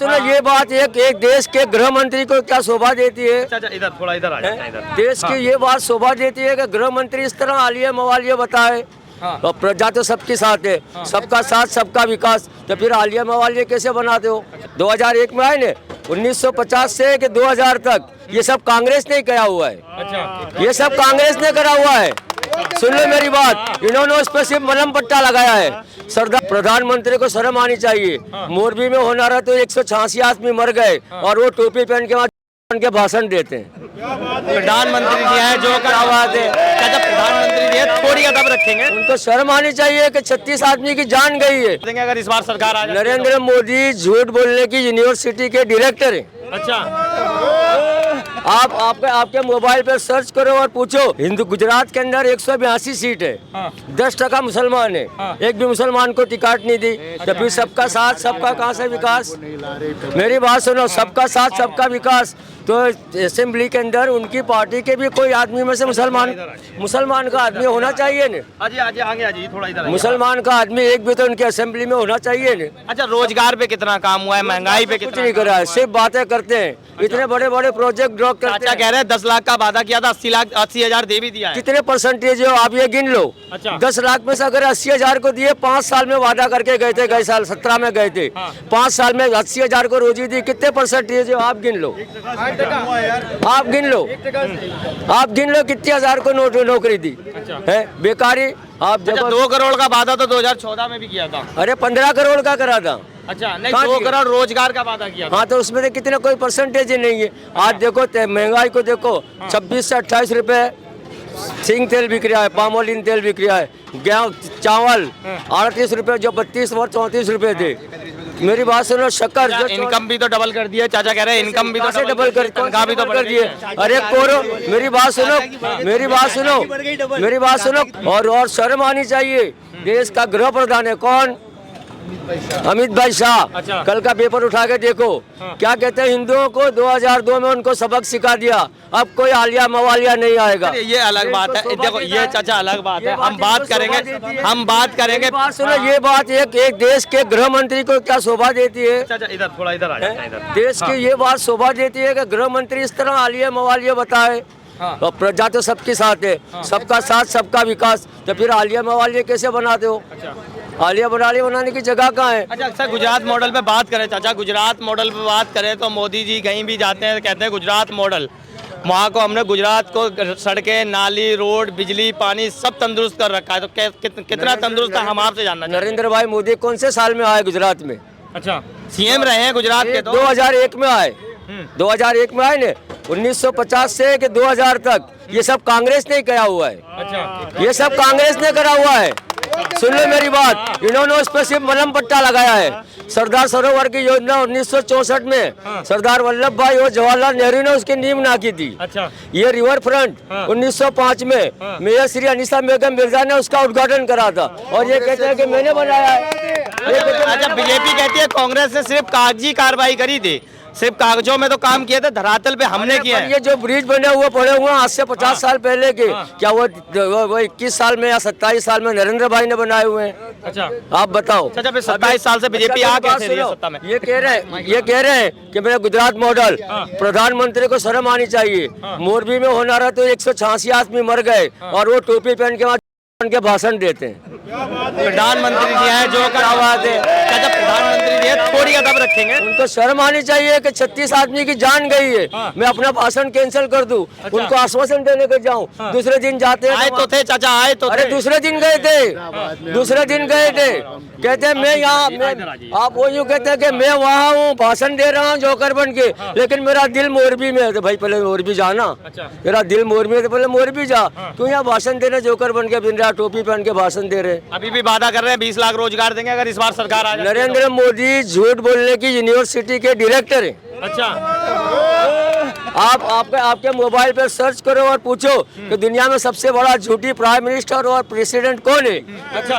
सुनो ये बात एक देश के गृह मंत्री को क्या शोभा देती है? अच्छा इधर थोड़ा इधर आ जाए इधर। देश की ये बात शोभा देती है कि गृह मंत्री इस तरह आलिया मवालिया बताए। और प्रजा तो सबके साथ है, सबका साथ सबका विकास। तो फिर आलिया मवालिया कैसे बनाते हो? 2001 में आए ने, 1950 से कि 2000 तक ये सब कांग्रेस ने किया हुआ है। अच्छा ये सब कांग्रेस ने करा हुआ है। सुन लो मेरी बात, इन्होंने उस पर सिर्फ मलम पट्टा लगाया है। सरदार प्रधानमंत्री को शर्म आनी चाहिए। मोरबी में होना रहा तो 186 आदमी मर गए और वो टोपी पहन के भाषण देते हैं। प्रधानमंत्री जी हैं जो करा हुआ है, क्या प्रधानमंत्री जी हैं, थोड़ी अदब रखेंगे। उनको शर्म आनी चाहिए कि 36 आदमी की जान गई है। अगर इस बार सरकार आ जाए। नरेंद्र मोदी झूठ बोलने की यूनिवर्सिटी के डायरेक्टर हैं। अच्छा आपके मोबाइल पर सर्च करो और पूछो। हिंदू गुजरात के अंदर 182 सीट है, 10% मुसलमान है। एक भी मुसलमान को टिकट नहीं दी। तो फिर सबका साथ सबका कहाँ से विकास? मेरी बात सुनो, सबका साथ सबका विकास। तो असेंबली के अंदर उनकी पार्टी के भी कोई आदमी में से मुसलमान का आदमी होना चाहिए न। आगे थोड़ा इधर। मुसलमान का आदमी एक भी तो उनके असेंबली में होना चाहिए न। अच्छा रोजगार पे कितना काम हुआ है, महंगाई पे कुछ कितना? नहीं करा है, सिर्फ बातें करते हैं। इतने बड़े बड़े प्रोजेक्ट ड्रॉप करते चाचा हैं। कह रहे हैं 10 लाख का वादा किया था, 80 हजार दे भी दिया है। कितने परसेंटेज हो आप ये गिन लो। अच्छा। 10 लाख में से अगर 80,000 को दिए, 5 साल में वादा करके गए थे, गए साल 17 में गए थे। 5 साल में 80,000 को रोजी दी, कितने परसेंटेज हो आप गिन लो। आप गिन लो, आप गिन लो कितने हजार को नौकरी दी है। बेकारी आप जब 2 करोड़ का वादा तो 2014 में भी किया था। अरे 15 करोड़ का करा था। अच्छा नहीं, कहाँ 2 दिया? करोड़ रोजगार का वादा किया था। हाँ तो उसमें से कितने कोई परसेंटेज ही नहीं है। आज देखो महंगाई को देखो, 26 से 28 रुपए सिंग तेल बिक रहा है, पामोलिन तेल बिक रहा है। गेहूँ चावल 38 रुपए जो 32 और 34 रुपए थे। मेरी बात सुनो, शक्कर जो इनकम भी तो डबल कर दिया। चाचा कह रहे हैं इनकम भी तो डबल कर, तनख्वाह भी तो कर दिए। अरे कोरो मेरी बात सुनो, मेरी बात सुनो, मेरी बात सुनो। और शर्म आनी चाहिए। देश का गृह प्रधान है कौन? अमित भाई शाह। अच्छा। कल का पेपर उठा के देखो, क्या कहते हैं हिंदुओं को 2002 में उनको सबक सिखा दिया। अब कोई आलिया मवालिया नहीं आएगा। ये अलग बात है, देखो ये चाचा अलग बात है। हम बात करेंगे बात सुनो, ये बात एक देश के गृह मंत्री को क्या शोभा देती है? चाचा इधर थोड़ा इधर आ जाए इधर। देश की ये बात शोभा देती है कि गृह मंत्री इस तरह आलिया मवालिया बताए। और प्रजा तो सबके साथ है, सबका साथ सबका विकास। तो फिर आलिया मवालिया कैसे बनाते हो? आलिया बनाने की जगह कहाँ है? अच्छा अक्सर गुजरात मॉडल पे बात करें चाचा, गुजरात मॉडल पे बात करें तो मोदी जी कहीं भी जाते हैं कहते हैं गुजरात मॉडल। वहाँ को हमने गुजरात को सड़कें, नाली, रोड, बिजली, पानी सब तंदुरुस्त कर रखा है। तो कितना तंदुरुस्त है हम आपसे जानना चाहते हैं। नरेंद्र भाई मोदी कौन से साल में आए गुजरात में? अच्छा सीएम रहे हैं गुजरात के तो 2001 में आए। 2001 में आए ने, 1950 से कि 2000 तक ये सब कांग्रेस ने किया हुआ है। अच्छा ये सब कांग्रेस ने करा हुआ है। सुन लो मेरी बात, इन्होंने उस पर सिर्फ मलम पट्टा लगाया है। सरदार सरोवर की योजना 1964 में सरदार वल्लभ भाई और जवाहरलाल नेहरू ने उसकी नींव नाकी थी। अच्छा ये रिवर फ्रंट 1905 में मेयर श्री अनीसा बेगम मिर्जा ने उसका उद्घाटन करा था। और ये कहते हैं कि मैंने बनाया है। अच्छा बीजेपी कहती है कांग्रेस ने सिर्फ कागजी कार्रवाई करी थी, सिर्फ कागजों में तो काम किए थे, धरातल पे हमने किया है। ये जो ब्रिज बने हुए पड़े हुए आज से 50 साल पहले के, क्या वो 21 साल में या 27 साल में नरेंद्र भाई ने बनाए हुए हैं? अच्छा आप बताओ। अच्छा 27 साल से बीजेपी आ कैसे रही है सत्ता में? ये कह रहे हैं कि मेरा गुजरात मॉडल, प्रधानमंत्री को शर्म आनी चाहिए। मोरबी में होना रहा तो 186 आदमी मर गए और वो टोपी पहन के भाषण देते हैं। प्रधानमंत्री जी हैं जो करा हुआ है, क्या प्रधानमंत्री जी हैं, थोड़ी अदब रखेंगे। उनको शर्म आनी चाहिए कि 36 आदमी की जान गई है। मैं अपना भाषण कैंसिल कर दूं, उनको आश्वासन देने के जाऊं, दूसरे दिन जाते हैं। आए तो थे चाचा, आए तो अरे थे। दूसरे दिन गए थे, कहते हैं मैं यहाँ, आप वो यूँ कहते हैं कि मैं वहाँ हूँ, भाषण दे रहा हूँ जोकर बन के, लेकिन मेरा दिल मोरबी में है। तो भाई पहले मोरबी जाना। मेरा दिल मोरबी में, तो पहले मोरबी जा। क्यों यहाँ भाषण दे रहे जोकर बन के, बिना टोपी पहन के भाषण दे रहे? अभी भी वादा कर रहे हैं 20 लाख रोजगार देंगे अगर इस बार सरकार आ जाए। नरेंद्र मोदी झूठ बोलने की यूनिवर्सिटी के डायरेक्टर है। अच्छा आपके मोबाइल पर सर्च करो और पूछो कि दुनिया में सबसे बड़ा झूठी प्राइम मिनिस्टर और प्रेसिडेंट कौन है। अच्छा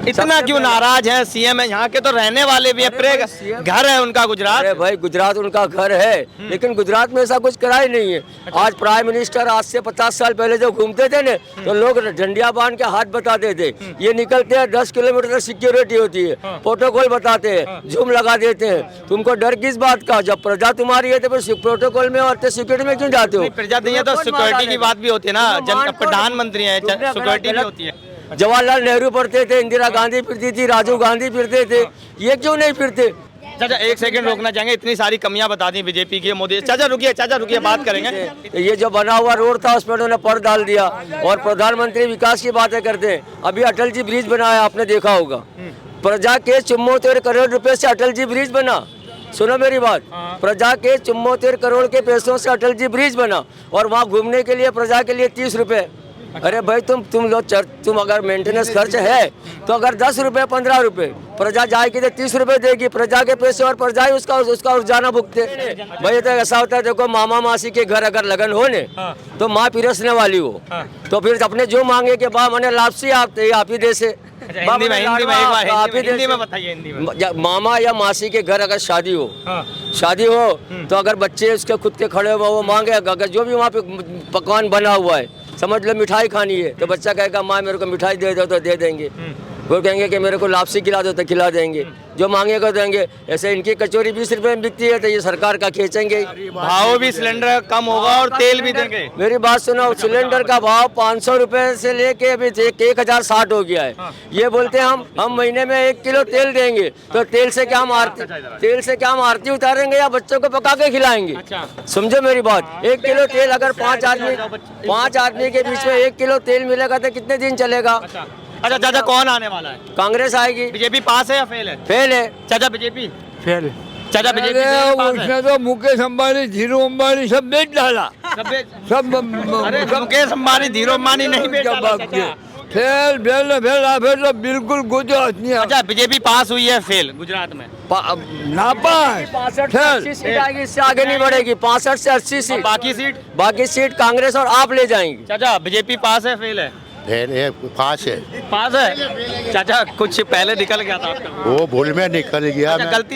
इतना क्यों नाराज है सीएम है? यहाँ के तो रहने वाले भी है, पूरे घर है उनका गुजरात। अरे भाई गुजरात उनका घर है, लेकिन गुजरात में ऐसा कुछ करा ही नहीं है। आज प्राइम मिनिस्टर आज से 50 साल पहले जब घूमते थे ना, तो लोग डंडिया बांध के हाथ बताते थे, ये निकलते हैं 10 किलोमीटर सिक्योरिटी होती है, प्रोटोकॉल बताते हैं, जूम लगा देते हैं। तुमको डर किस बात का? जब प्रजा तुम्हारी है तो फिर प्रोटोकॉल में और सिक्योरिटी में क्यों जाते हो? प्रजा नहीं है तो सिक्योरिटी की बात भी होती है ना, प्रधानमंत्री है, सिक्योरिटी भी होती है। जवाहरलाल नेहरू फिरते थे, इंदिरा गांधी फिरती थी, राजीव गांधी फिरते थे, ये क्यों नहीं फिरते? चाचा एक सेकंड रोकना चाहेंगे, इतनी सारी कमियां बता दी बीजेपी की, मोदी। चाचा रुकिए बात करेंगे। ये जो बना हुआ रोड था उसमें उन्होंने पर डाल दिया, और प्रधानमंत्री विकास की बातें करते हैं। अभी अटल जी ब्रिज बनाया, आपने देखा होगा, प्रजा के 74 करोड़ रुपए से अटल जी ब्रिज बना। सुनो मेरी बात, प्रजा के 74 करोड़ के पैसों से अटल जी ब्रिज बना, और वहाँ घूमने के लिए प्रजा के लिए 30 रुपए। अरे भाई तुम अगर मेंटेनेंस खर्च है तो अगर 10 रुपए 15 रुपए प्रजा जाएगी तो 30 रुपए देगी, प्रजा के पैसे और प्रजा ही उसका जाना भुगते। भाई तो ऐसा होता है, देखो मामा मासी के घर अगर लगन हो ने तो माँ पिरसने वाली हो, तो फिर अपने जो मांगे के बा मैंने लापसी आप ही दे से हिंदी में बताइए, हिंदी में। मामा या मासी के घर अगर शादी हो तो अगर बच्चे उसके खुद के खड़े हुए वो मांगे, अगर जो भी वहाँ पे पकवान बना हुआ है, समझ लो मिठाई खानी है, तो बच्चा कहेगा माँ मेरे को मिठाई दे दो तो दे देंगे। वो कहेंगे कि मेरे को लापसी खिला दो तो खिला देंगे, जो मांगेगा देंगे। ऐसे इनकी कचौरी 20 रुपए में बिकती है तो ये सरकार का खींचेंगे। भाव भी सिलेंडर कम होगा और तेल भी देंगे। मेरी बात सुनो, सिलेंडर का भाव 500 रुपए से लेके अभी 1060 हो गया है। ये बोलते हैं हम महीने में 1 किलो तेल देंगे, तो तेल से क्या हम आरती उतारेंगे या बच्चों को पका के खिलाएंगे? समझो मेरी बात, 1 किलो तेल अगर 5 आदमी के बीच में 1 किलो तेल मिलेगा तो कितने दिन चलेगा? अच्छा चाचा कौन आने वाला है? कांग्रेस आएगी। बीजेपी पास है या फेल है? फेल है। चाचा बीजेपी फेल। चाचा बीजेपी उसने तो मुकेश अंबानी, धीरू अंबानी सब बेच डाला, सब। अरे मुकेश अंबानी, धीरू अंबानी नहीं बेच डाला। फेल तो बिल्कुल गुजरात नहीं। अच्छा बीजेपी पास हुई है फेल गुजरात में? नापास। 65 सीट आएगी, इससे आगे नहीं बढ़ेगी। 65 से 80 सीट। बाकी सीट कांग्रेस और आप ले जाएंगे। चाचा बीजेपी पास है फेल है? पास है। पास है। चाचा कुछ पहले निकल गया था आपका, वो भूल में निकल गया। अच्छा, गलती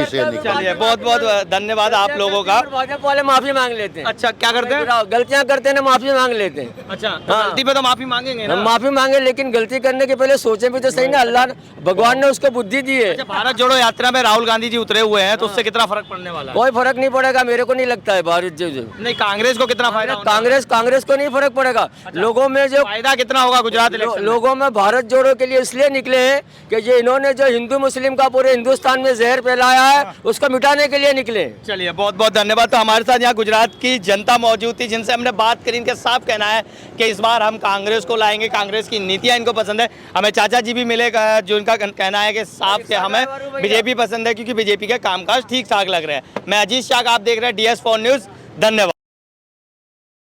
से निकल। चलिए बहुत बहुत धन्यवाद आप लोगों का। भाजपा वाले माफी मांग लेते हैं। अच्छा क्या करते हैं? गलतियां करते हैं, माफी मांग लेते हैं। अच्छा गलती पे तो माफी मांगेंगे ना? हम माफी मांगे, लेकिन गलती करने के पहले सोचे भी तो सही ना। अल्लाह भगवान ने उसको बुद्धि दी है। अच्छा भारत जोड़ो यात्रा में राहुल गांधी जी उतरे हुए हैं, तो उससे कितना फर्क पड़ने वाला है? कोई फर्क नहीं पड़ेगा, मेरे को नहीं लगता है। भारत जो नहीं, कांग्रेस को कितना फायदा? कांग्रेस को नहीं फर्क पड़ेगा। लोगों में जो फायदा कितना होगा गुजरात लोगों में भारत जोड़ो के लिए इसलिए निकले हैं कि ये इन्होंने जो हिंदू मुस्लिम का पूरे हिंदुस्तान में जहर फैलाया है उसको मिटाने के लिए निकले। चलिए बहुत बहुत धन्यवाद। तो हमारे साथ यहाँ गुजरात की जनता मौजूद थी जिनसे हमने बात करी। इनके साफ कहना है कि इस बार हम कांग्रेस को लाएंगे, कांग्रेस की नीतियाँ इनको पसंद है। हमें चाचा जी भी मिले जो इनका कहना है कि साफ के हमें बीजेपी पसंद है क्योंकि बीजेपी के कामकाज ठीक ठाक लग रहे हैं। मैं अजीत शाह, आप देख रहे हैं DS4 न्यूज़। धन्यवाद।